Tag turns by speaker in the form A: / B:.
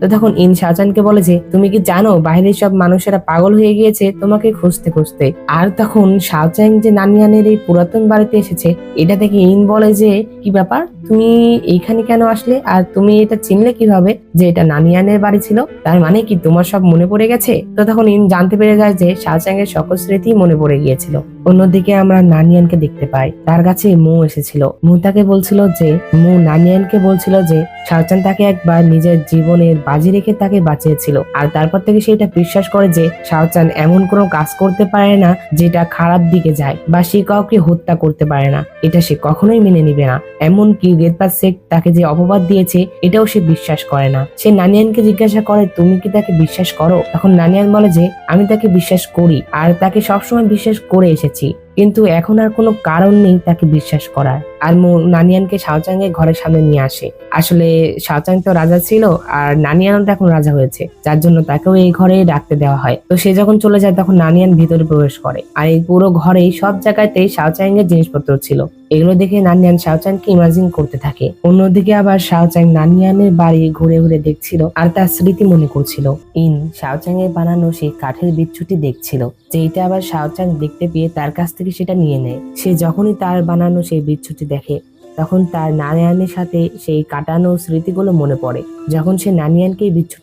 A: তো তখন ইন শাওচানকে বলে যে তুমি কি জানো বাইরের সব মানুষেরা পাগল হয়ে গিয়েছে তোমাকে খুঁজতে খুঁজতে। আর তখন শাওচাং যে নানিয়ানের এই পুরাতন বাড়িতে এসেছে এটা দেখে ইন বলে যে কি ব্যাপার, তুমি এইখানে কেন আসলে, আর তুমি এটা চিনলে কিভাবে যে এটা নানিয়ানের বাড়ি ছিল? তার মানে কি তোমার সব মনে পড়ে গেছে? তো তখন ইন জানতে পেরে যায় যে শাওচাং এর সকল স্মৃতি মনে পড়ে গিয়েছিল। অন্যদিকে আমরা নানিয়ানকে দেখতে পাই, তার কাছে মু এসেছিল। মু তাকে বলছিল যে মু নানিয়ানকে বলছিল যে শাওচান তাকে একবার নিজের জীবনের বাজি রেখে তাকে বাঁচিয়েছিল, আর তারপর থেকে সে এটা বিশ্বাস করে যে শাওচান এমন কোনো কাজ করতে পারে না যেটা খারাপ দিকে যায়, বা সে কাউকে হত্যা করতে পারে না, এটা সে কখনোই মেনে নিবে না। এমনকি গেতপা শেখ তাকে যে অপবাদ দিয়েছে এটাও সে বিশ্বাস করে না। সে নানিয়ানকে জিজ্ঞাসা করে তুমি কি তাকে বিশ্বাস করো? তখন নানিয়ান বলে যে আমি তাকে বিশ্বাস করি, আর তাকে সবসময় বিশ্বাস করে এসেছি, কিন্তু এখন আর কোনো কারণ নেই তাকে বিশ্বাস করার। আর নানিয়ানকে শাওচাং এর ঘরের সামনে নিয়ে আসে। আসলে শাওচাং তো রাজা ছিল, আর নানিয়ানও তো এখন রাজা হয়েছে, যার জন্য তাকেও এই ঘরে রাখতে দেওয়া হয়। তো সে যখন চলে যায় তখন নানিয়ান ভিতরে প্রবেশ করে, আর এই পুরো ঘরে সব জায়গাতেই শাওচাং এর জিনিসপত্র ছিল। এগুলো দেখে নানিয়ান শাওচাংকে ইমাজিন করতে থাকে। অন্যদিকে আবার শাওচাং নানিয়ানের বাড়ি ঘুরে ঘুরে দেখছিল আর তার স্মৃতি মনে করছিল। ইন শাওচাং এর বানানো সেই কাঠের বিচ্ছুটি দেখছিল, যেটা আবার শাওচাং দেখতে পেয়ে তার কাছ থেকে সেটা নিয়ে নেয়। সে যখনই তার বানানো সেই বিচ্ছুটি দেখে তখন তার নানিয়ানের সাথে সেই কাটানো স্মৃতিগুলো মনে পড়ে। যখন সে নানিয়ানকে এই বিচ্ছুটি